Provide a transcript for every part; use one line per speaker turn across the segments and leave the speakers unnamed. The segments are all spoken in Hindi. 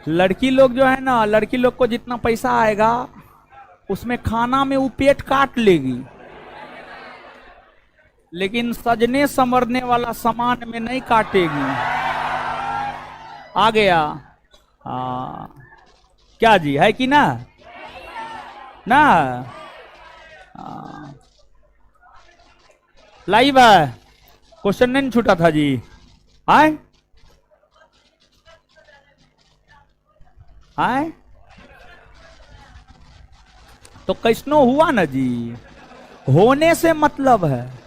लड़की लोग जो है ना, लड़की लोग को जितना पैसा आएगा उसमें खाना में वो पेट काट लेगी, लेकिन सजने संवरने वाला सामान में नहीं काटेगी। आ गया। क्या जी, है कि ना? ना लाइव है, क्वेश्चन नहीं छूटा था जी। आए आए तो कैसनो हुआ ना जी, होने से मतलब है,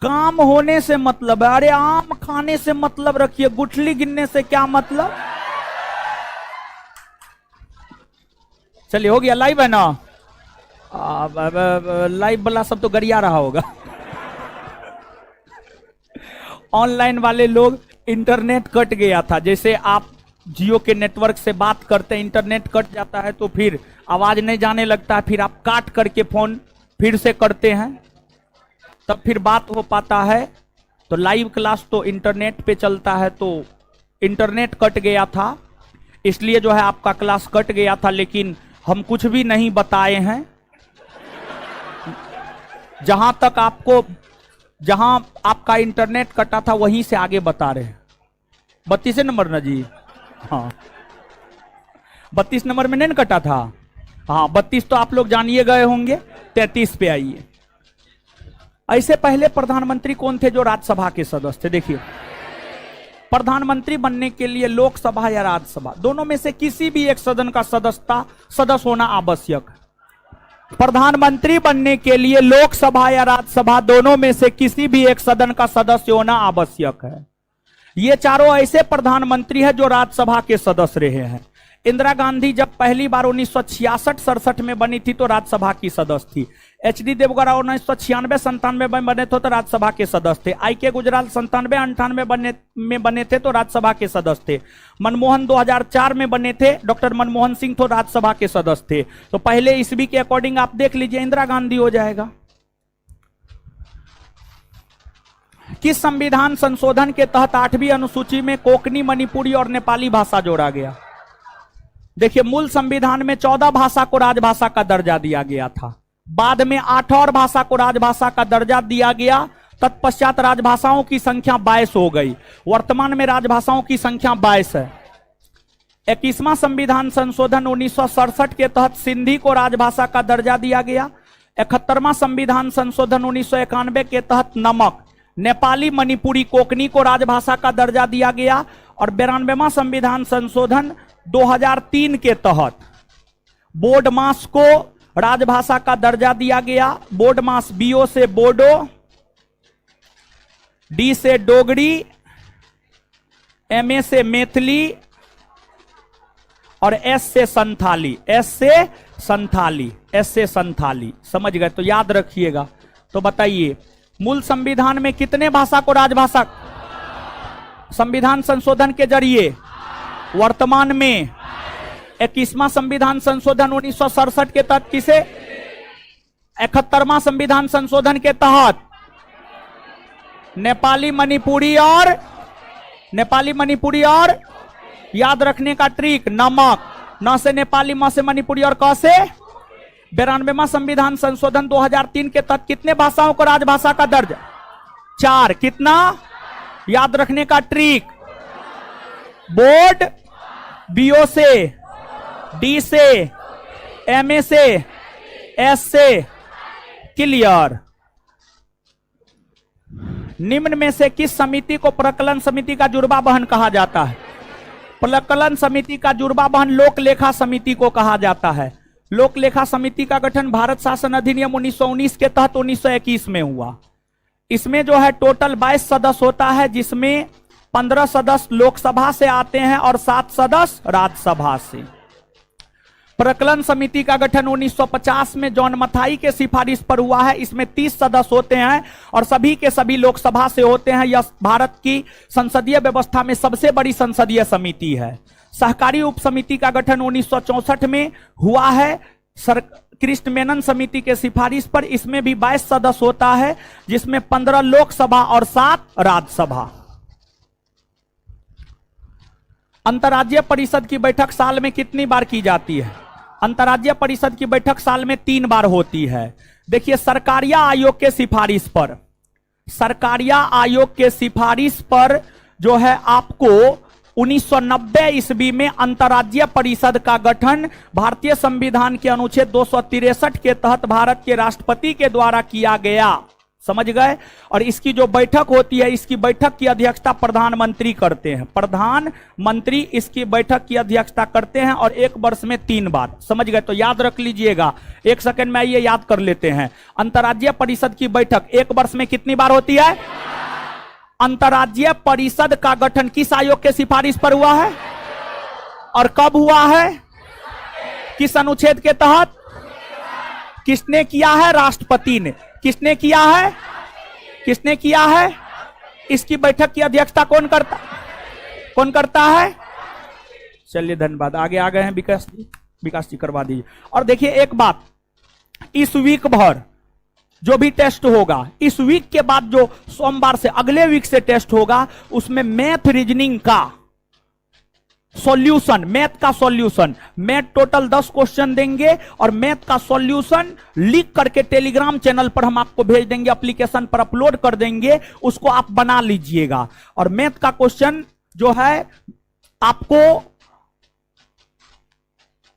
काम होने से मतलब है। अरे आम खाने से मतलब रखिए, गुठली गिनने से क्या मतलब। चलिए हो गया, लाइव है ना? लाइव वाला सब तो गरिया रहा होगा। ऑनलाइन वाले लोग इंटरनेट कट गया था, जैसे आप जियो के नेटवर्क से बात करते हैं, इंटरनेट कट जाता है तो फिर आवाज नहीं जाने लगता है, फिर आप काट करके फोन फिर से करते हैं, तब फिर बात हो पाता है। तो लाइव क्लास तो इंटरनेट पे चलता है, तो इंटरनेट कट गया था, इसलिए जो है आपका क्लास कट गया था। लेकिन हम कुछ भी नहीं बताए हैं, जहां तक आपको, जहां आपका इंटरनेट कटा था वहीं से आगे बता रहे हैं। 32 नंबर ना जी? हाँ 32 नंबर में नहीं कटा था। हाँ 32 तो आप लोग जानिए गए होंगे। 33 पे आइए। ऐसे पहले प्रधानमंत्री कौन थे जो राज्यसभा के सदस्य थे? देखिए, प्रधानमंत्री बनने के लिए लोकसभा या राज्यसभा दोनों में से किसी भी एक सदन का सदस्य होना आवश्यक है। प्रधानमंत्री बनने के लिए लोकसभा या राज्यसभा दोनों में से किसी भी एक सदन का सदस्य होना आवश्यक है। ये चारों ऐसे प्रधानमंत्री हैं जो राज्यसभा के सदस्य रहे हैं। इंदिरा गांधी जब पहली बार 1966-67 में बनी थी तो राज्यसभा की सदस्य थी। एच.डी. देवगौड़ा 1996-97 में बने थे तो राज्यसभा के सदस्य थे। आई.के. गुजराल 97-98 में बने थे तो राज्यसभा के सदस्य थे। मनमोहन 2004 में बने थे, डॉक्टर मनमोहन सिंह तो राज्यसभा के सदस्य थे। तो पहले ईस्वी के अकॉर्डिंग आप देख लीजिए, इंदिरा गांधी हो जाएगा। किस संविधान संशोधन के तहत 8वीं अनुसूची में कोंकणी, मणिपुरी और नेपाली भाषा जोड़ा गया? देखिए, मूल संविधान में 14 भाषा को राजभाषा का दर्जा दिया गया था, बाद में 8 और भाषा को राजभाषा का दर्जा दिया गया। तत्पश्चात राजभाषाओं की संख्या 22 हो गई। वर्तमान में राजभाषाओं की संख्या 22 है। 21वां संविधान संशोधन 1967 के तहत सिंधी को राजभाषा का दर्जा दिया गया। 71वां संविधान संशोधन 1991 के तहत नमक, नेपाली, मणिपुरी, कोंकणी को राजभाषा का दर्जा दिया गया। और 92वां संविधान संशोधन 2003 के तहत बोर्ड मास को राजभाषा का दर्जा दिया गया। बोर्ड मास बीओ से बोडो, डी से डोगरी, एमए से मैथिली और एस से संथाली। एस से संथाली, एस से संथाली, समझ गए? तो याद रखिएगा। तो बताइए, मूल संविधान में कितने भाषा को राजभाषा? संविधान संशोधन के जरिए वर्तमान में 21वां संविधान संशोधन 1967 के तहत किसे? 71वां संविधान संशोधन के तहत नेपाली, मणिपुरी और याद रखने का ट्रिक, नमक, न से नेपाली, म से मणिपुरी और क से। 92वां संविधान संशोधन 2003 के तहत कितने भाषाओं को राजभाषा का दर्जा? 4। कितना? याद रखने का ट्रिक, बोर्ड, बीओ से, डी से, एमए से, एस से। क्लियर? निम्न में से किस समिति को प्रकलन समिति का जुड़वा बहन कहा जाता है? प्रकलन समिति का जुड़वा बहन लोक लेखा समिति को कहा जाता है। लोक लेखा समिति का गठन भारत शासन अधिनियम 1919 के तहत 1921 में हुआ। इसमें जो है टोटल 22 सदस्य होता है, जिसमें 15 सदस्य लोकसभा से आते हैं और 7 सदस्य राज्यसभा से। प्रकलन समिति का गठन 1950 में जॉन मथाई के सिफारिश पर हुआ है। इसमें 30 सदस्य होते हैं और सभी के सभी लोकसभा से होते हैं। यह भारत की संसदीय व्यवस्था में सबसे बड़ी संसदीय समिति है। सहकारी उप समिति का गठन 1964 में हुआ है कृष्ण मेनन समिति के सिफारिश पर। इसमें भी 22 सदस्य होता है, जिसमें 15 लोकसभा और 7 राज्यसभा। अंतर्राज्यीय परिषद की बैठक साल में कितनी बार की जाती है? अंतर्राज्यीय परिषद की बैठक साल में 3 बार होती है। देखिए, सरकारिया आयोग के सिफारिश पर, सरकारिया आयोग के सिफारिश पर जो है आपको 1990 ईस्वी में अंतर्राज्यीय परिषद का गठन भारतीय संविधान के अनुच्छेद 263 के तहत भारत के राष्ट्रपति के द्वारा किया गया। समझ गए? और इसकी जो बैठक होती है, इसकी बैठक की अध्यक्षता प्रधानमंत्री करते हैं। प्रधानमंत्री इसकी बैठक की अध्यक्षता करते हैं और 1 वर्ष में 3 बार। समझ गए? तो याद रख लीजिएगा, 1 सेकंड में ये याद कर लेते हैं। अंतर्राज्यीय परिषद की बैठक 1 वर्ष में कितनी बार होती है? अंतर्राज्यीय परिषद का गठन किस आयोग के सिफारिश पर हुआ है और कब हुआ है? किस अनुच्छेद के तहत? किसने किया है? राष्ट्रपति ने। किसने किया है? किसने किया है? इसकी बैठक की अध्यक्षता कौन करता है? चलिए, धन्यवाद। आगे आ गए हैं विकास जी करवा दीजिए। और देखिए एक बात, इस वीक भर जो भी टेस्ट होगा, इस वीक के बाद जो सोमवार से अगले वीक से टेस्ट होगा, उसमें मैथ रीजनिंग का सॉल्यूशन, मैथ का सॉल्यूशन, मैथ टोटल 10 क्वेश्चन देंगे और मैथ का सॉल्यूशन लिख करके टेलीग्राम चैनल पर हम आपको भेज देंगे, एप्लीकेशन पर अपलोड कर देंगे, उसको आप बना लीजिएगा। और मैथ का क्वेश्चन जो है आपको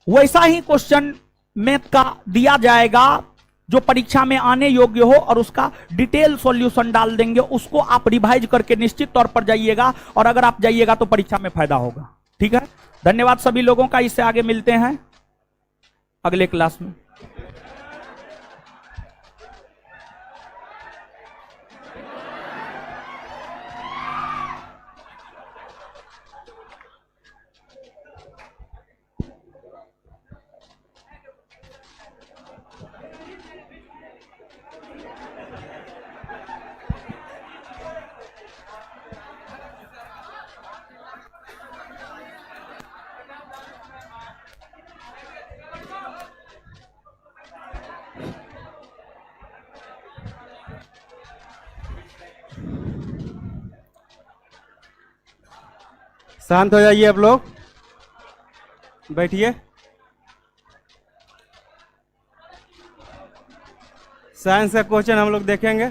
वैसा ही क्वेश्चन मैथ का दिया जाएगा जो परीक्षा में आने योग्य हो, और उसका डिटेल सॉल्यूशन डाल देंगे। उसको आप रिवाइज करके निश्चित तौर पर जाइएगा, और अगर आप जाइएगा तो परीक्षा में फायदा होगा। ठीक है? धन्यवाद सभी लोगों का। इससे आगे मिलते हैं अगले क्लास में।
शांत हो जाइए आप लोग, बैठिए। साइंस का क्वेश्चन हम लोग देखेंगे।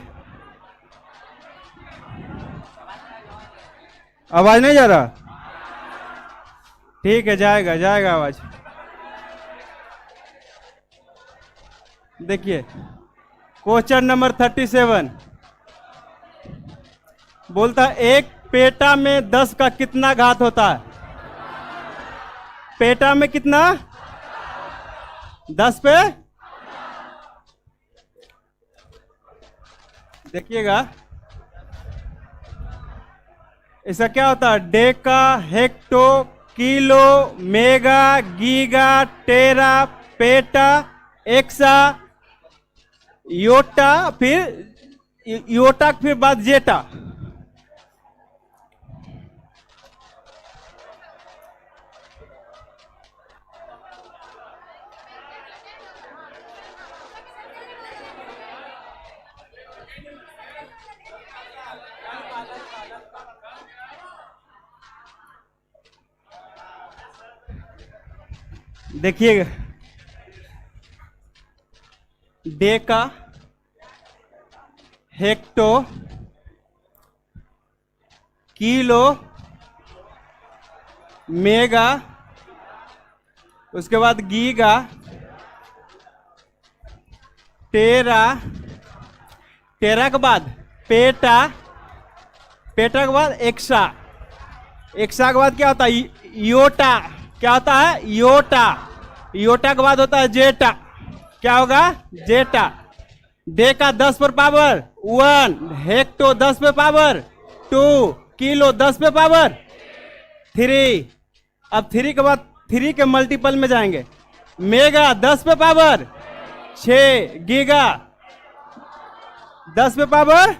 आवाज नहीं जा रहा? ठीक है, जाएगा आवाज। देखिए क्वेश्चन नंबर 37 बोलता है, एक पेटा में 10 का कितना घात होता है? पेटा में कितना? 10 पे। देखिएगा इसका क्या होता है? Deca, hecto, kilo, mega, giga, tera, peta, exa, yotta, फिर योटा, फिर बाद जेटा। देखिएगा, डेका, हेक्टो, किलो, मेगा, उसके बाद गीगा, टेरा, टेरा के बाद पेटा, पेटा के बाद एक्सा, एक्सा के बाद क्या होता है? योटा। क्या होता है? योटा। योटा के बाद होता है जेटा। क्या होगा? जेटा। डे का 10 पर पावर 1, हेक्टो 10 पे पावर 2, किलो 10 पे पावर 3। अब 3 के बाद 3 के मल्टीपल में जाएंगे। मेगा 10 पे पावर 6, गीगा 10 पे पावर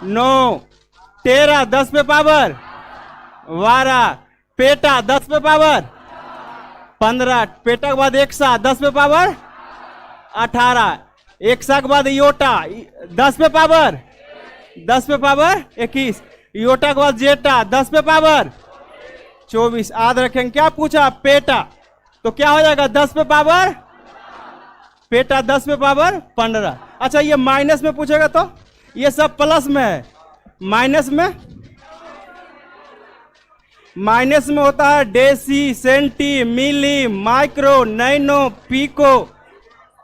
9, टेरा 10 पे पावर 12, पेटा 10 पे पावर 15, पेटा के बाद एक्सा 10 पे पावर 18, एक्सा के बाद योटा 10 पे पावर 21, योटा के बाद जेटा 10 पे पावर 24 याद रखेंगे। क्या पूछा? पेटा। तो क्या हो जाएगा? 10 पे पावर, पेटा 10 पे पावर 15। अच्छा ये माइनस में पूछेगा तो ये सब प्लस में है, माइनस में होता है deci, centi, milli, micro, nano, pico,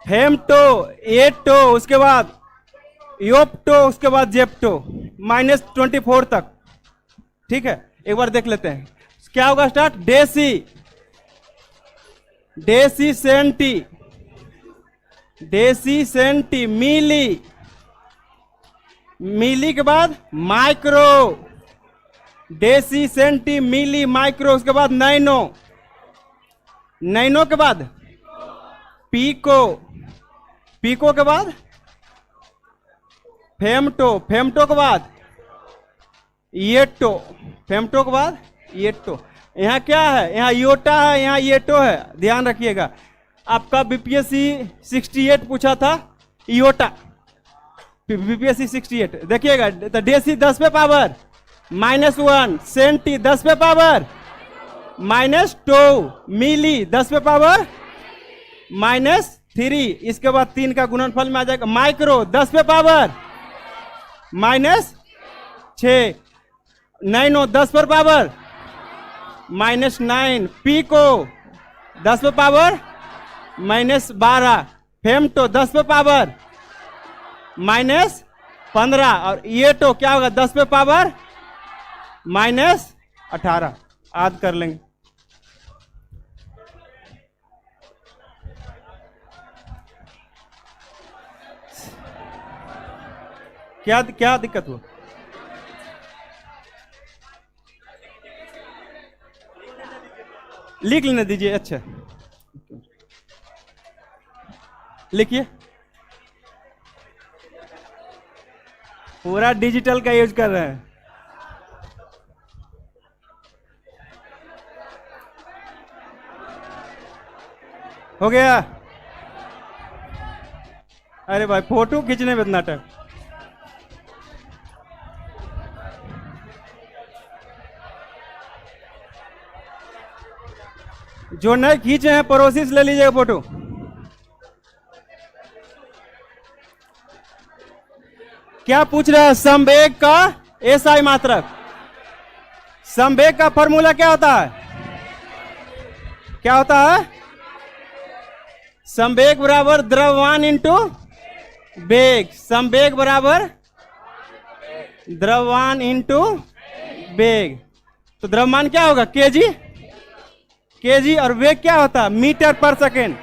हेमटो, एटो, उसके बाद योप्टो, उसके बाद जेप्टो, -24 तक। ठीक है, एक बार देख लेते हैं क्या होगा। Start. Deci, deci centi, deci centi, milli, milli के बाद micro, deci centi milli micro, उसके बाद नैनो, नैनो के बाद पीको, पीको के बाद फेमटो, फेमटो के बाद येटो, फेमटो के बाद येटो। यहाँ क्या है? यहाँ योटा है, यहाँ येटो है, ध्यान रखिएगा। आपका बीपीएससी 68 पूछा था योटा, बीपीएससी 68 देखिएगा। तो डेसी 10 पे पावर -1, सेंटी 10 पे पावर -2, मिली 10 पे पावर -3, इसके बाद 3 का गुणनफल में आ जाएगा। माइक्रो 10 पे पावर -6, नैनो 10 पर पावर -9, पीको 10 पे पावर -12, फेमटो 10 पे पावर -15, और येटो क्या होगा? 10 पे पावर -18। याद कर लेंगे। क्या क्या दिक्कत हुआ? लिख लेने दीजिए। अच्छा लिखिए। पूरा डिजिटल का यूज कर रहे हैं। हो गया? अरे भाई फोटो खींचने में इतना टाइम। जो नहीं खींचे हैं पड़ोसी से ले लीजिएगा फोटो। क्या पूछ रहा है? संवेग का एसआई मात्रक। संवेग का फॉर्मूला क्या होता है? क्या होता है? संवेग बराबर द्रव्यमान इंटू वेग। संवेग बराबर द्रव्यमान इंटू वेग। तो द्रव्यमान क्या होगा? केजी, केजी, और वेग क्या होता है? मीटर पर सेकेंड।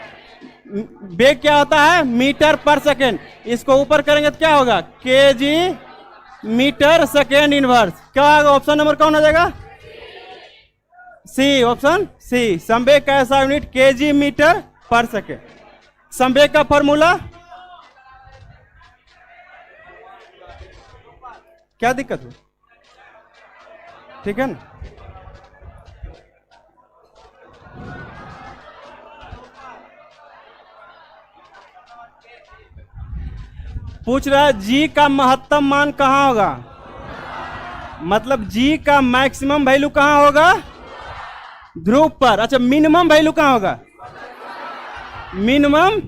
वेग क्या होता है? मीटर पर सेकेंड। इसको ऊपर करेंगे तो क्या होगा? KG metre second inverse. क्या होगा? ऑप्शन नंबर कौन हो जाएगा? C, option C. संवेग का ऐसा यूनिट केजी मीटर पर सेकेंड। संवेग का फॉर्मूला। क्या दिक्कत हुई? ठीक है ना? पूछ रहा है जी का महत्तम मान कहां होगा? मतलब जी का मैक्सिमम वैल्यू कहां होगा? ध्रुव पर। अच्छा मिनिमम वैल्यू कहां होगा? मिनिमम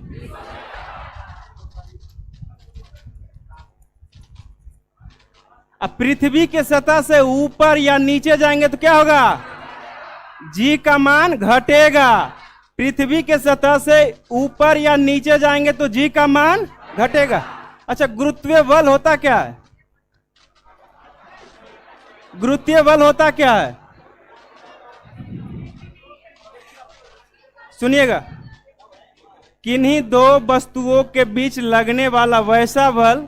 अब पृथ्वी के सतह से ऊपर या नीचे जाएंगे तो क्या होगा? जी का मान घटेगा। पृथ्वी के सतह से ऊपर या नीचे जाएंगे तो जी का मान घटेगा। अच्छा गुरुत्वीय बल होता क्या है? गुरुत्वीय बल होता क्या है? सुनिएगा। किन्हीं दो वस्तुओं के बीच लगने वाला वैसा बल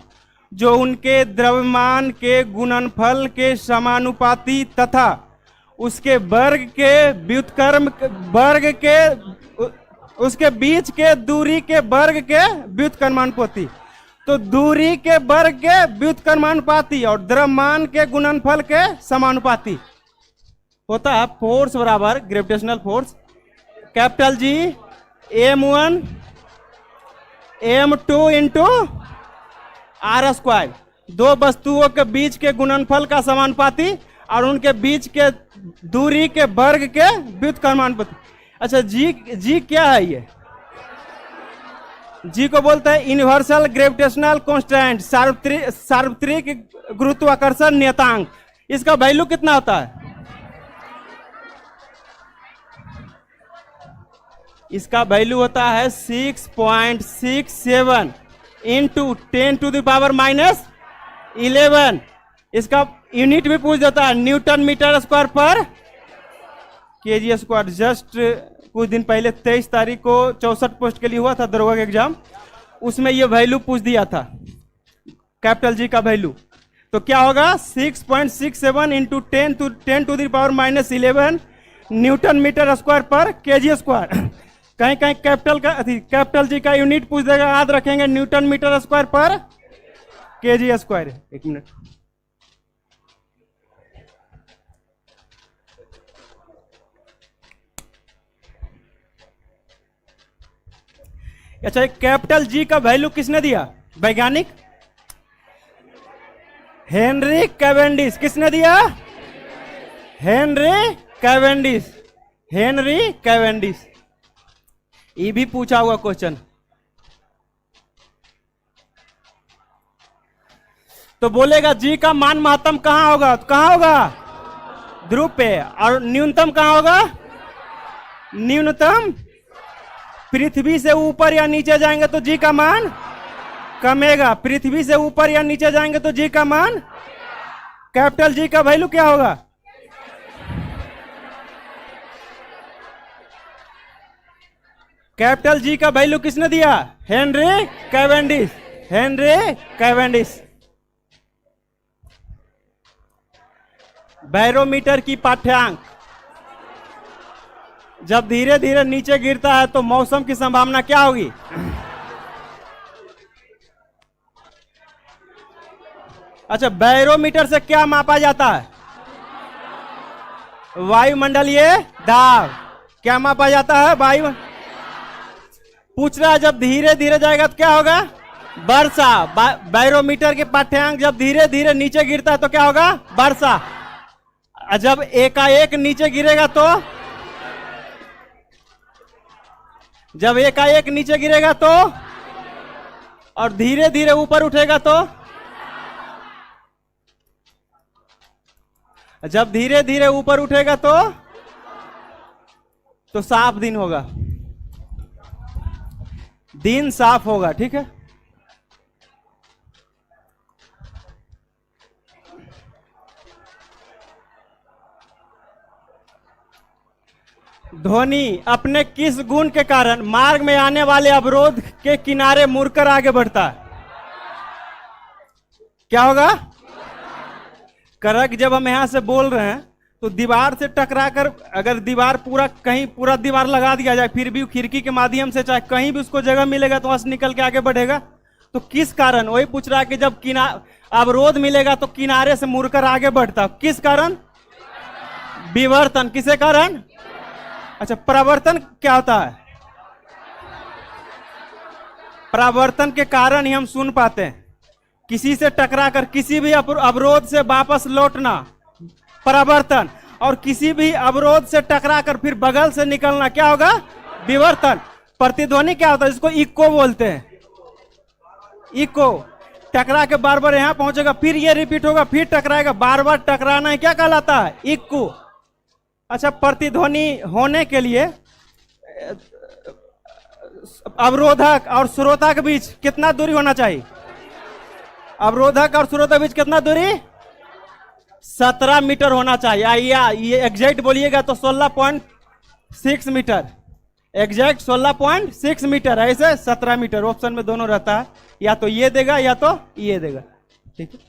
जो उनके द्रव्यमान के गुणनफल के समानुपाती तथा उसके वर्ग के व्युत्क्रम वर्ग के उसके बीच के दूरी के वर्ग के व्युत्क्रमानुपाती। तो दूरी के वर्ग के व्युत्क्रमानुपाती और द्रव्यमान के गुणनफल के समानुपाती होता है फोर्स बराबर gravitational force capital G m1 m2 into r square. दो वस्तुओं के बीच के गुणनफल का समानुपाती और उनके बीच के दूरी के वर्ग के व्युत्क्रमानुपात बता। अच्छा जी, जी क्या है ये? जी को बोलते हैं यूनिवर्सल ग्रेविटेशनल कांस्टेंट, सार्वत्रिक गुरुत्वाकर्षण नियतांक। इसका वैल्यू कितना होता है? इसका वैल्यू होता है 6.67 इंटू 10⁻⁻11। इसका यूनिट भी पूछ देता है, न्यूटन मीटर स्क्वायर पर केजी स्क्वायर। जस्ट कुछ दिन पहले 23 तारीख को 64 पोस्ट के लिए हुआ था दरोगा का एग्जाम, उसमें ये वैल्यू पूछ दिया था, कैपिटल जी का वैल्यू। तो क्या होगा? 6.67 इंटू 10⁻⁻11 न्यूटन मीटर स्क्वायर पर केजी स्क्वायर। कहीं कहीं कैपिटल जी का यूनिट पूछ देगा, याद रखेंगे न्यूटन मीटर स्क्वायर पर केजी स्क्वायर। एक मिनट, अच्छा कैपिटल जी का वैल्यू किसने दिया? वैज्ञानिक हेनरी कैवेंडिश। किसने दिया? Henry Cavendish. Henry Cavendish. ये भी पूछा हुआ क्वेश्चन। तो बोलेगा जी का मान महत्तम कहां होगा? तो कहां होगा? ध्रुव पे। और न्यूनतम कहां होगा? न्यूनतम पृथ्वी से ऊपर या नीचे जाएंगे तो जी का मान कमेगा, पृथ्वी से ऊपर या नीचे जाएंगे तो जी का मान। कैपिटल जी का वैल्यू क्या होगा? कैपिटल जी का वैल्यू किसने दिया? Henry Cavendish. Henry Cavendish. Barometer की पाठ्यांक जब धीरे धीरे नीचे गिरता है तो मौसम की संभावना क्या होगी? अच्छा, बैरोमीटर से क्या मापा जाता है? वायुमंडलीय दाब। क्या मापा जाता है? वायु। पूछ रहा है जब धीरे धीरे जाएगा तो क्या होगा? वर्षा। बैरोमीटर के पाठ्यांक जब धीरे धीरे नीचे गिरता है तो क्या होगा? वर्षा। जब एकाएक नीचे गिरेगा तो, जब एकाएक नीचे गिरेगा तो, और धीरे धीरे ऊपर उठेगा तो, जब धीरे धीरे ऊपर उठेगा तो साफ दिन होगा, दिन साफ होगा। ठीक है। ध्वनि अपने किस गुण के कारण मार्ग में आने वाले अवरोध के किनारे मुड़कर आगे बढ़ता है? क्या होगा? करेक्ट। जब हम यहां से बोल रहे हैं तो दीवार से टकराकर, अगर दीवार पूरा दीवार लगा दिया जाए फिर भी खिड़की के माध्यम से चाहे कहीं भी उसको जगह मिलेगा तो वहां से निकल के आगे बढ़ेगा। तो किस कारण? वही पूछ रहा है कि जब अवरोध मिलेगा तो किनारे से मुड़कर आगे बढ़ता, किस कारण? विवर्तन। किसे कारण? अच्छा, प्रवर्तन क्या होता है? प्रवर्तन के कारण ही हम सुन पाते हैं। किसी से टकराकर किसी भी अवरोध से वापस लौटना, प्रवर्तन। और किसी भी अवरोध से टकराकर फिर बगल से निकलना क्या होगा? विवर्तन। प्रतिध्वनि क्या होता है? इसको इको बोलते हैं। इको। टकरा के बार बार यहां पहुंचेगा, फिर ये रिपीट होगा, फिर टकराएगा, बार बार टकराना है, क्या कहलाता है? इको। अच्छा, प्रतिध्वनि होने के लिए अवरोधक और श्रोता के बीच कितना दूरी होना चाहिए? अवरोधक और श्रोता के बीच कितना दूरी? 17 मीटर होना चाहिए। आइए ये एग्जैक्ट बोलिएगा तो 16.6 मीटर। Exact 16.6 metre. ऐसे 17 मीटर ऑप्शन में दोनों रहता है, या तो ये देगा या तो ये देगा। ठीक है।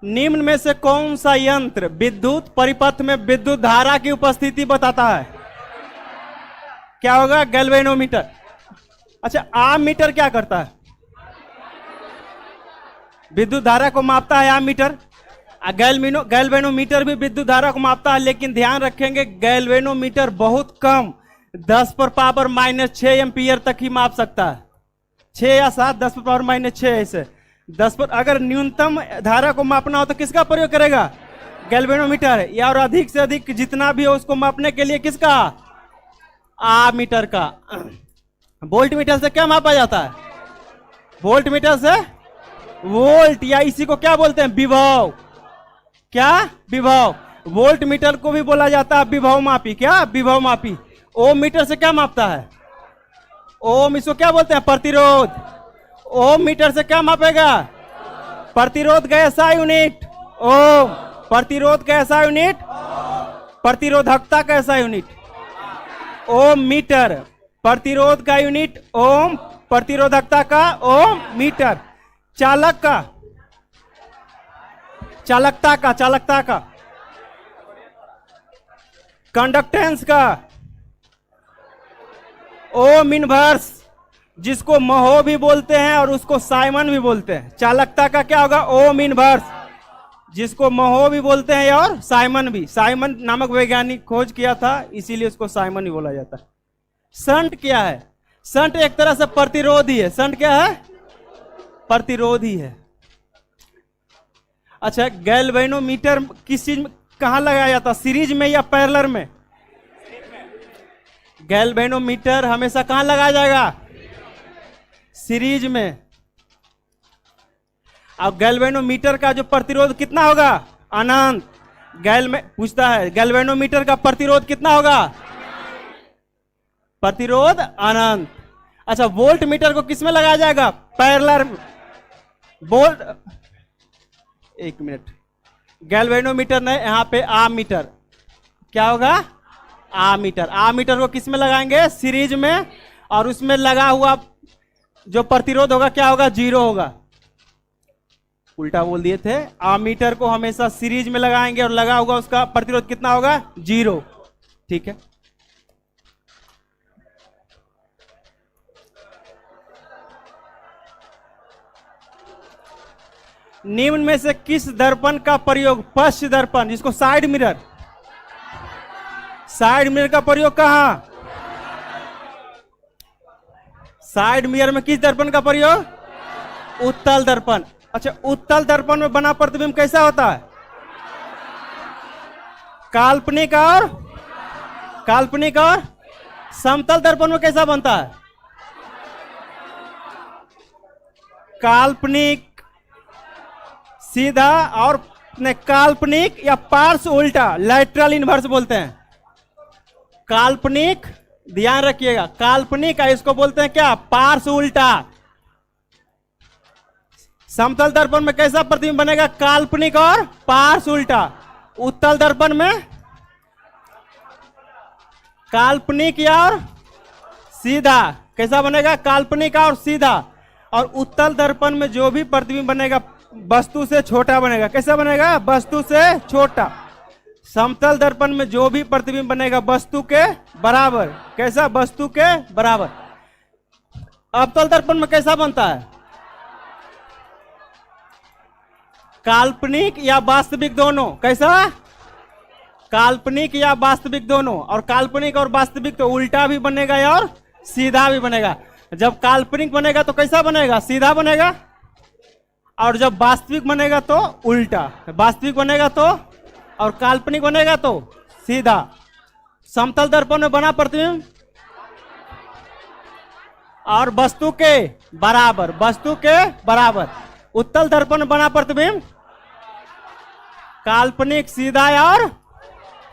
निम्न में से कौन सा यंत्र विद्युत परिपथ में विद्युत धारा की उपस्थिति बताता है? क्या होगा? गैल्वेनोमीटर। अच्छा, आम मीटर क्या करता है? विद्युत धारा को मापता है आम मीटर। गैल्वेनोमीटर भी विद्युत धारा को मापता है, लेकिन ध्यान रखेंगे गैल्वेनोमीटर बहुत कम 10⁻⁻⁶ एम्पियर तक ही माप सकता है। 6 या 7, 10 पावर माइनस 6 ऐसे 10 पर। अगर न्यूनतम धारा को मापना हो तो किसका प्रयोग करेगा? गैल्वेनोमीटर। या और अधिक से अधिक जितना भी हो उसको मापने के लिए किसका? आमीटर का। वोल्ट मीटर से क्या मापा जाता है? वोल्ट मीटर से वोल्ट, या इसी को क्या बोलते हैं? विभव। क्या? विभव। वोल्ट मीटर को भी बोला जाता है विभव मापी। क्या? विभव मापी। ओम मीटर से क्या मापता है? ओम, इसको क्या बोलते हैं? प्रतिरोध। ओम मीटर से क्या मापेगा? प्रतिरोध का ऐसा यूनिट ओम। प्रतिरोध का ऐसा यूनिट, प्रतिरोधकता का ऐसा यूनिट ओम मीटर। प्रतिरोध का यूनिट ओम, प्रतिरोधकता का ओम मीटर। चालक का, चालकता का, कंडक्टेंस का ओम इनवर्स, जिसको महो भी बोलते हैं और उसको साइमन भी बोलते हैं। चालकता का क्या होगा? ओम इनवर्स, जिसको महो भी बोलते हैं और साइमन भी। साइमन नामक वैज्ञानिक खोज किया था, इसीलिए उसको साइमन भी बोला जाता है। संट क्या है? संट एक तरह से प्रतिरोधी है। संट क्या है? प्रतिरोधी है। अच्छा, गैल्वेनोमीटर किस चीज में, कहां लगाया जाता है? सीरीज में या पैरेलल में? गैल्वेनोमीटर हमेशा कहां लगाया जाएगा? सीरीज में। अब गैल्वेनोमीटर का जो प्रतिरोध कितना होगा? अनंत। पूछता है गैल्वेनोमीटर का प्रतिरोध कितना होगा? प्रतिरोध अनंत। अच्छा, वोल्ट मीटर को किस में लगाया जाएगा? पैरेलल। वोल्ट, एक मिनट, गैल्वेनोमीटर ने यहां पे आमीटर, क्या होगा? आमीटर। आमीटर को किस में लगाएंगे? सीरीज में। और उसमें लगा हुआ जो प्रतिरोध होगा क्या होगा? 0 होगा। उल्टा बोल दिए थे। आमीटर को हमेशा सीरीज में लगाएंगे और लगा होगा उसका प्रतिरोध कितना होगा? 0। ठीक है। निम्न में से किस दर्पण का प्रयोग, पश्च दर्पण जिसको साइड मिरर, साइड मिरर का प्रयोग कहां? साइड मिरर में किस दर्पण का प्रयोग? उत्तल दर्पण। अच्छा, उत्तल दर्पण में बना प्रतिबिंब कैसा होता है? काल्पनिक और समतल दर्पण में कैसा बनता है? काल्पनिक सीधा और काल्पनिक या पार्श्व उल्टा, लैटरल इनवर्स बोलते हैं। काल्पनिक, ध्यान रखिएगा, काल्पनिक है इसको बोलते हैं क्या? पार्श्व उल्टा। समतल दर्पण में कैसा प्रतिबिंब बनेगा? काल्पनिक और पार्श्व उल्टा। उत्तल दर्पण में काल्पनिक और सीधा। कैसा बनेगा? काल्पनिक और सीधा। और उत्तल दर्पण में जो भी प्रतिबिंब बनेगा वस्तु से छोटा बनेगा। कैसा बनेगा? वस्तु से छोटा। समतल दर्पण में जो भी प्रतिबिंब बनेगा वस्तु के बराबर। कैसा? वस्तु के बराबर। अवतल दर्पण में कैसा बनता है? काल्पनिक या वास्तविक दोनों। कैसा? काल्पनिक या वास्तविक दोनों। और काल्पनिक और वास्तविक तो उल्टा भी बनेगा और सीधा भी बनेगा। जब काल्पनिक बनेगा तो कैसा बनेगा? सीधा बनेगा। और जब वास्तविक बनेगा तो उल्टा। वास्तविक बनेगा तो, और काल्पनिक बनेगा तो सीधा। समतल दर्पण में बना प्रतिबिंब और वस्तु के बराबर, वस्तु के बराबर। उत्तल दर्पण में बना प्रतिबिंब काल्पनिक सीधा और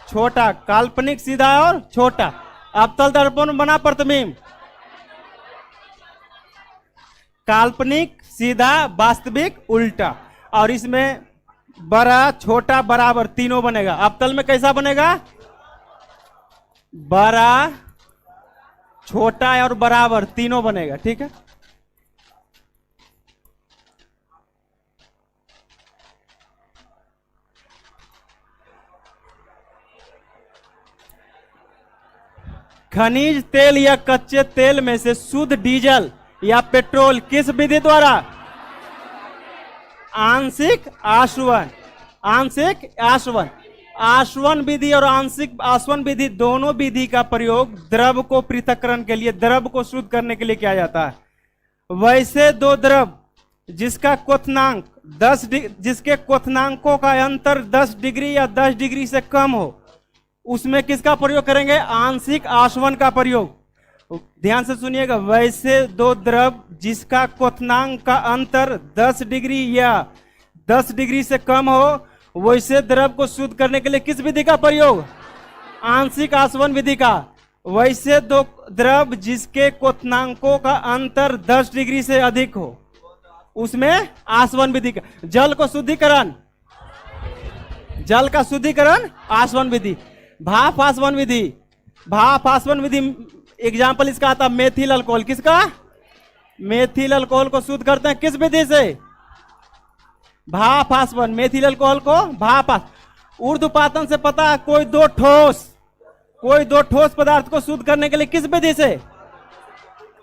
छोटा, काल्पनिक सीधा और छोटा। अवतल दर्पण में बना प्रतिबिंब काल्पनिक सीधा, वास्तविक उल्टा। और इसमें बड़ा, छोटा, बराबर तीनों बनेगा। अवतल में कैसा बनेगा? बड़ा, छोटा और बराबर तीनों बनेगा। ठीक है। खनिज तेल या कच्चे तेल में से शुद्ध डीजल या पेट्रोल किस विधि द्वारा? आंशिक आशवन। आंशिक आशवन, आशवन विधि और आंशिक आशवन विधि दोनों विधि का प्रयोग द्रव को पृथक्करण के लिए, द्रव को शुद्ध करने के लिए किया जाता है। वैसे दो द्रव जिसका क्वथनांक जिसके क्वथनांकों का अंतर 10 डिग्री या 10 डिग्री से कम हो, उसमें किसका प्रयोग करेंगे? आंशिक आसवन का प्रयोग। ध्यान से सुनिएगा, वैसे दो द्रव जिसका क्वथनांक का अंतर 10 डिग्री या 10 डिग्री से कम हो, वैसे द्रव को शुद्ध करने के लिए किस विधि का प्रयोग? आंशिक आसवन विधि का। वैसे दो द्रव जिसके क्वथनांकों का अंतर 10 डिग्री से अधिक हो, उसमें आसवन विधि का। जल को शुद्धिकरण, जल का शुद्धिकरण आसवन विधि। भाप आसवन विधि, भाप आसवन विधि एग्जाम्पल इसका आता है मेथिल अल्कोहल। किसका? मेथिल अल्कोहल को शुद्ध करते हैं किस विधि से? भाप आसवन। मेथिल अल्कोहल को भाप ऊर्ध्वपातन से पता है, कोई दो ठोस पदार्थ को शुद्ध करने के लिए किस विधि से?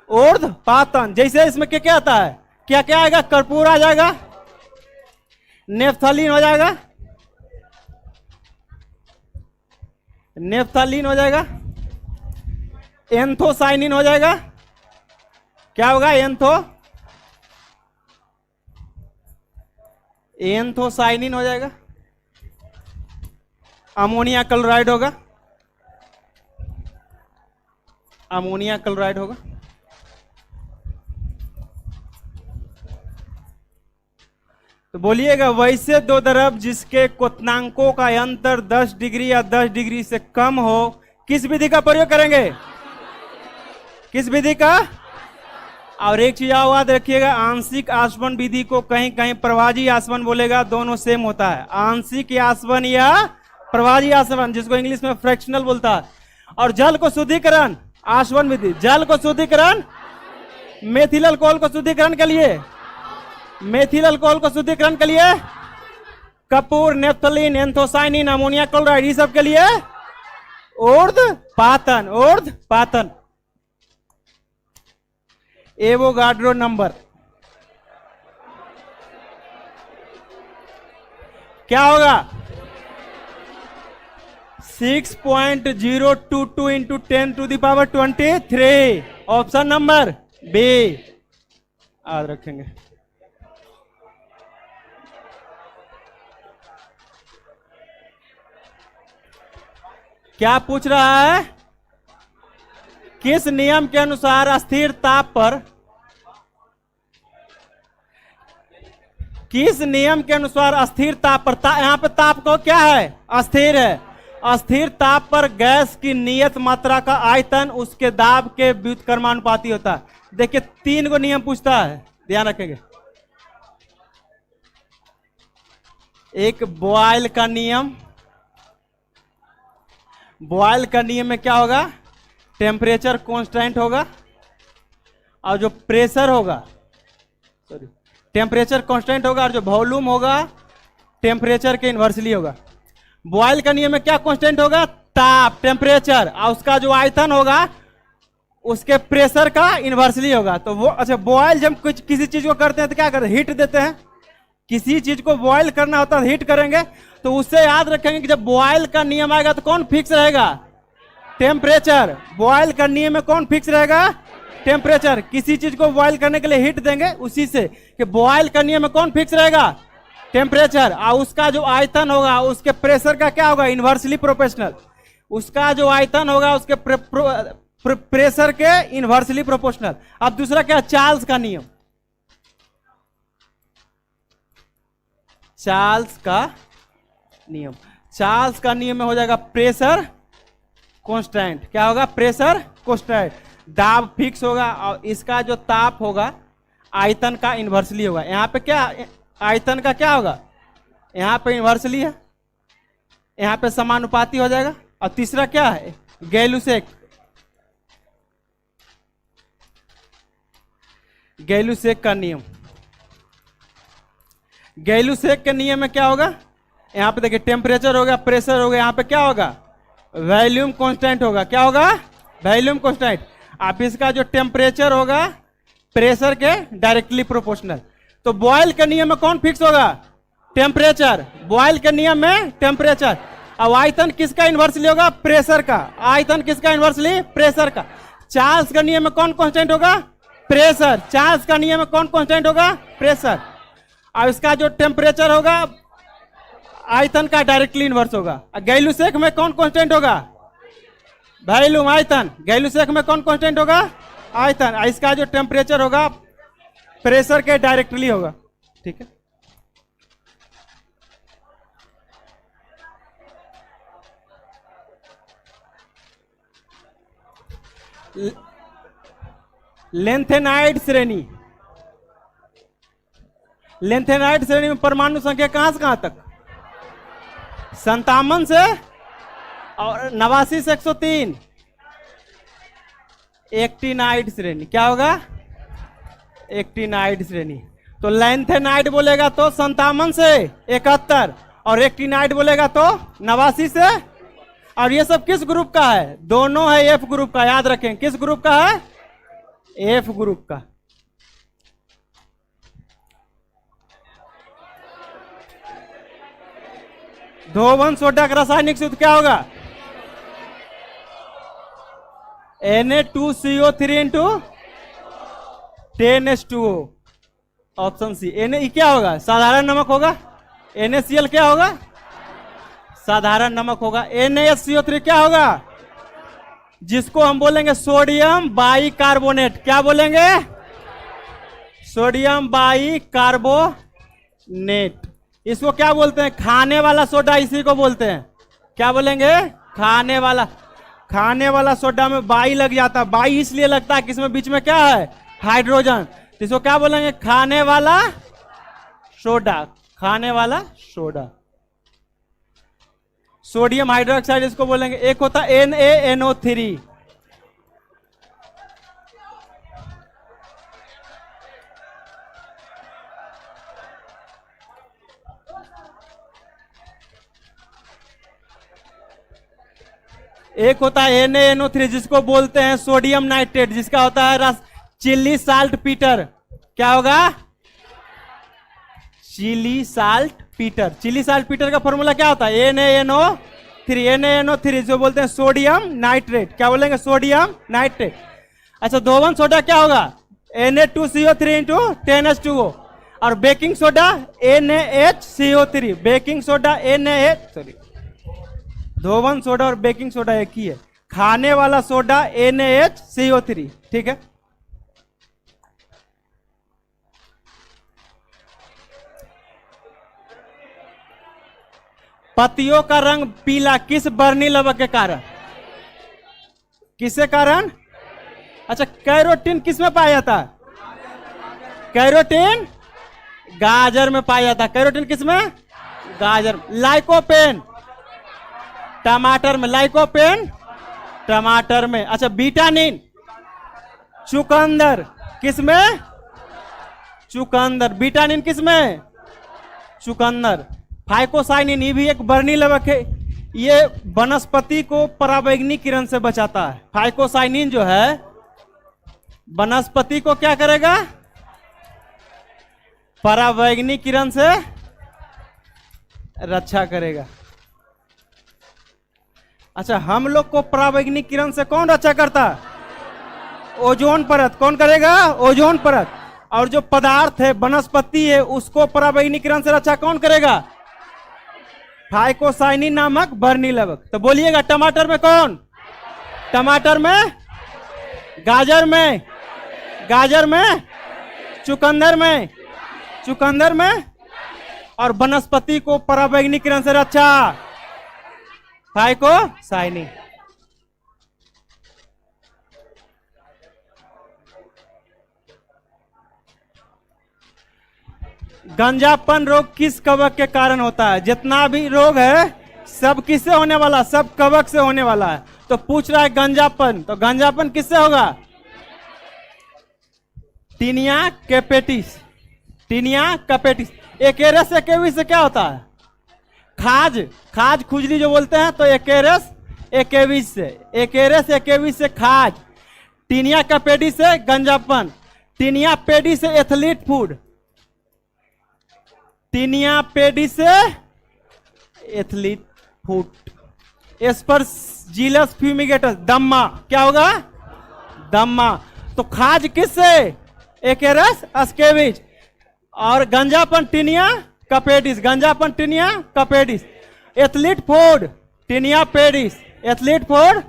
ऊर्ध्वपातन। जैसे इसमें क्या क्या आता है? क्या क्या आएगा? कर्पूर आ जाएगा, नेफ्थलीन हो जाएगा, नेफ्थलीन हो जाएगा, एंथोसाइनिन हो जाएगा। क्या होगा? एंथोसाइनिन हो जाएगा, अमोनिया क्लोराइड होगा, अमोनिया क्लोराइड होगा। तो बोलिएगा, वैसे दो द्रव जिसके क्वथनांकों का अंतर 10 डिग्री या 10 डिग्री से कम हो, किस विधि का प्रयोग करेंगे? किस विधि का? और एक चीज याद रखिएगा, आंशिक आसवन विधि को कहीं कहीं प्रभाजी आसवन बोलेगा, दोनों सेम होता है। आंशिक आसवन या प्रभाजी आसवन, जिसको इंग्लिश में फ्रैक्शनल बोलता है। और जल को शुद्धिकरण आसवन विधि। जल को शुद्धिकरण, मेथिल अल्कोहल को शुद्धिकरण के लिए, मेथिल अल्कोहल को शुद्धिकरण के लिए Kapoor, naphthalene, anthocyanin, ammonia chloride, ये सब के लिए ऊर्ध्वपातन। ऊर्ध्वपातन। एवोगाड्रो नंबर क्या होगा? 6.022 इंटू 10⁻23। ऑप्शन नंबर बी याद रखेंगे। क्या पूछ रहा है? किस नियम के अनुसार अस्थिर ताप पर, किस नियम के अनुसार अस्थिर ताप पर, यहां पे ताप को क्या है? अस्थिर है। अस्थिर ताप पर गैस की नियत मात्रा का आयतन उसके दाब के व्युत्क्रमानुपाती होता है। देखिए 3 को नियम पूछता है, ध्यान रखेंगे। एक बॉयल का नियम, बॉयल का नियम में क्या होगा? टेम्परेचर कांस्टेंट होगा और जो प्रेशर होगा, सॉरी, टेम्परेचर कांस्टेंट होगा और जो वॉल्यूम होगा टेम्परेचर के इन्वर्सली होगा। बॉयल का नियम में क्या कांस्टेंट होगा? ताप, टेम्परेचर, और उसका जो आयतन होगा उसके प्रेशर का इन्वर्सली होगा। तो वो अच्छा, बॉयल जब कुछ किसी चीज को करते हैं तो क्या करते हैं? हीट देते हैं। किसी चीज को बॉयल करना होता है हीट करेंगे। तो उससे याद रखेंगे कि जब बॉयल का नियम आएगा तो कौन फिक्स रहेगा? टेम्परेचर। बॉयल का नियम में कौन फिक्स रहेगा? टेम्परेचर। किसी चीज को बॉयल करने के लिए हीट देंगे, उसी से कि बॉयल का नियम में कौन फिक्स रहेगा? टेम्परेचर। और उसका जो आयतन होगा उसके प्रेशर का क्या होगा? Inversely proportional. उसका जो आयतन होगा उसके प्रेशर के इन्वर्सली प्रोपोर्शनल। अब दूसरा क्या? चार्ल्स का नियम। चार्ल्स का नियम, चार्ल्स का नियम में हो जाएगा प्रेशर कांस्टेंट। क्या होगा? Pressure constant. दाब फिक्स होगा और इसका जो ताप होगा आयतन का इन्वर्सली होगा। यहाँ पे क्या आयतन का क्या होगा? यहाँ पे इन्वर्सली है, यहाँ पे समानुपाती हो जाएगा। और तीसरा क्या है? गैलुसेक। गैलुसेक का नियम, गैलुसेक के नियम में क्या होगा? यहाँ पे देखिए टेम्परेचर होगा, प्रेशर होगा, यहाँ पे क्या होगा? वॉल्यूम कांस्टेंट होगा। क्या होगा? Volume constant. आप इसका जो टेम्परेचर होगा प्रेशर के डायरेक्टली प्रोपोर्शनल। तो बॉयल के नियम में कौन फिक्स होगा? टेम्परेचर। बॉयल के नियम में टेम्परेचर। अब आयतन किसका इन्वर्सली होगा? प्रेशर का। आयतन किसका इन्वर्सली? प्रेशर का। चार्ल्स के नियम में कौन कांस्टेंट होगा? प्रेशर। चार्ल्स का नियम में कौन कांस्टेंट होगा? प्रेशर। और इसका जो टेम्परेचर होगा आयतन का डायरेक्टली इनवर्स होगा। गैलुसेक में कौन कांस्टेंट होगा? वैल्यूम आयतन। गैलुसेक में कौन कांस्टेंट होगा? आयतन। और इसका जो टेम्परेचर होगा प्रेशर के डायरेक्टली होगा। ठीक है, लेंथेनाइड श्रेणी। लेंथेनाइड श्रेणी में परमाणु संख्या कहां से कहां तक? 57 से और 89 से 103। एक्टिनाइड श्रेणी क्या होगा? एक्टिनाइड श्रेणी। तो लेंथेनाइड बोलेगा तो 57 से 71 और एक्टिनाइड बोलेगा तो 89 से। और ये सब किस ग्रुप का है? दोनों है एफ ग्रुप का। याद रखें किस ग्रुप का है? एफ ग्रुप का। धोवन सोडा का रासायनिक सूत्र क्या होगा? Na2CO3 into 10H2O। Option C. Na क्या होगा? साधारण नमक होगा। NaCl क्या होगा? साधारण नमक होगा। NaSCO3 क्या होगा? जिसको हम बोलेंगे सोडियम बाइकार्बोनेट। क्या बोलेंगे? Sodium bicarbonate. इसको क्या बोलते हैं? खाने वाला सोडा इसी को बोलते हैं। क्या बोलेंगे? खाने वाला। खाने वाला सोडा में बाई लग जाता है। बाई इसलिए लगता है कि इसमें बीच में क्या है? हाइड्रोजन। तो इसको क्या बोलेंगे? खाने वाला सोडा। खाने वाला सोडा। सोडियम हाइड्रोक्साइड इसको बोलेंगे। एक होता है NaNO3। एक होता है NaNO3 जिसको बोलते हैं सोडियम नाइट्रेट, जिसका होता है रस चिली साल्ट पीटर। क्या होगा? Chile saltpetre. Chile saltpetre का फॉर्मूला क्या होता है? NaNO3। NaNO3 जो बोलते हैं सोडियम नाइट्रेट। क्या बोलेंगे? Sodium nitrate. अच्छा, धोवन सोडा क्या होगा? Na2CO3 into 10H2O। और baking soda NaHCO3। Baking soda धोवन सोडा और बेकिंग सोडा एक ही है। खाने वाला सोडा NaHCO3। ठीक है, पत्तियों का रंग पीला किस बर्नी लवक के कारण? किसके कारण? अच्छा, कैरोटीन किस में पाया जाता है? कैरोटीन गाजर में पाया जाता है। कैरोटीन किस में? गाजर। लाइकोपेन टमाटर में। लाइकोपेन टमाटर में। अच्छा, बीटानिन चुकंदर किस में? चुकंदर। बीटानिन किस में? चुकंदर। फाइकोसाइनिन ये भी एक बर्नी लवक है। ये वनस्पति को पराबैंगनी किरण से बचाता है। फाइकोसाइनिन जो है वनस्पति को क्या करेगा? पराबैंगनी किरण से रक्षा करेगा। अच्छा, हम लोग को पराबैंगनी किरण से कौन रक्षा करता है? ओजोन परत। कौन करेगा? ओजोन परत। और जो पदार्थ है वनस्पति है उसको पराबैंगनी किरण से रक्षा कौन करेगा? फाइकोसाइनिन नामक बर्नी लवक। तो बोलिएगा टमाटर में कौन? टमाटर में, गाजर में, गाजर में, चुकंदर में, चुकंदर में, और वनस्पति को पराबैंगनी किरण से रक्षा फाइकोसाइनिन। गंजापन रोग किस कवक के कारण होता है? जितना भी रोग है सब किससे होने वाला? सब कवक से होने वाला है। तो पूछ रहा है गंजापन, तो गंजापन किससे होगा? टीनिया कैपेटिस। टीनिया कैपेटिस। एकेरस एकेविस से क्या होता है? खाज। खाज खुजली जो बोलते हैं तो एकेरस एकेविस से। एकेरस एकेविस से खाज। टीनिया कैपेटिस से गंजापन। टीनिया पेडिस से एथलीट फूड। टीनिया पेडिस से एथलीट फूड। एस्परजिलस फ्यूमिगेटस दम्मा। क्या होगा? दम्मा। तो खाज किससे? Acarus scabiei. और गंजापन टिनिया कपेडिस, गंजापन tinea capitis. Athlete foot tinea pedis, athlete foot.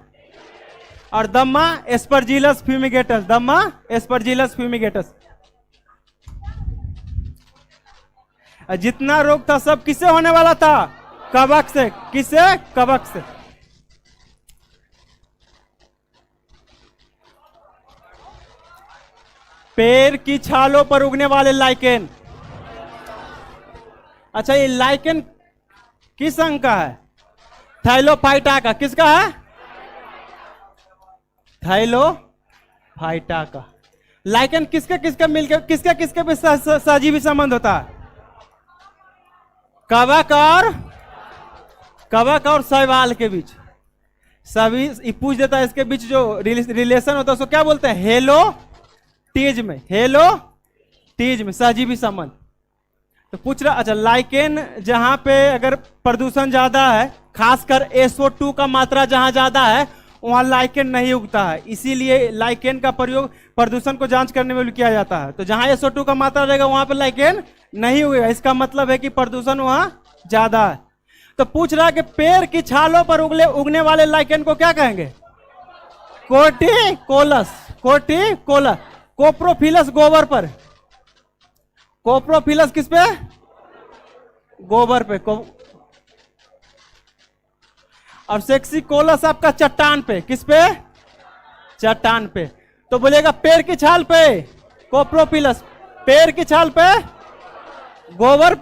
और दम्मा एस्परजिलस फ्यूमिगेटस, दम्मा एस्परजिलस फ्यूमिगेटस। जितना रोग था सब किससे होने वाला था? कवक से। किससे? कवक से। पेड़ की छालों पर उगने वाले लाइकेन। अच्छा, ये लाइकेन किस अंग का है? थाइलोफाइटा का। किसका है? थाइलोफाइटा का। लाइकेन किसके किसके मिलकर किसके किसके भी सहजीवी संबंध होता है? कवक और शैवाल के बीच। सभी पूछ देता है इसके बीच जो रिलेशन होता है उसको क्या बोलते हैं? हेलोटीज में सहजीवी संबंध। तो पूछ रहा, अच्छा लाइकेन जहां पे अगर प्रदूषण ज्यादा है, खासकर SO2 का मात्रा जहां ज्यादा है, वहां लाइकेन नहीं उगता है। इसीलिए लाइकेन का प्रयोग प्रदूषण को जांच करने में भी किया जाता है। तो जहां SO2 का मात्रा रहेगा वहां पे लाइकेन नहीं उगेगा। इसका मतलब है कि प्रदूषण वहां ज्यादा है। तो पूछ रहा है कि पेड़ की छालों पर उगने वाले लाइकेन को क्या कहेंगे? कोटिकोलस। कोप्रोफिलस गोबर पर। कोप्रोफिलस किस पे? गोबर पे। और सेक्सिकोलस आपका चट्टान पे। किस पे? चट्टान पे। तो बोलेगा पेड़ की छाल पे कोप्रोफिलस, पेड़ की छाल पे गोबर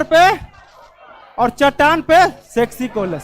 पे और चट्टान पे सेक्सिकोलस।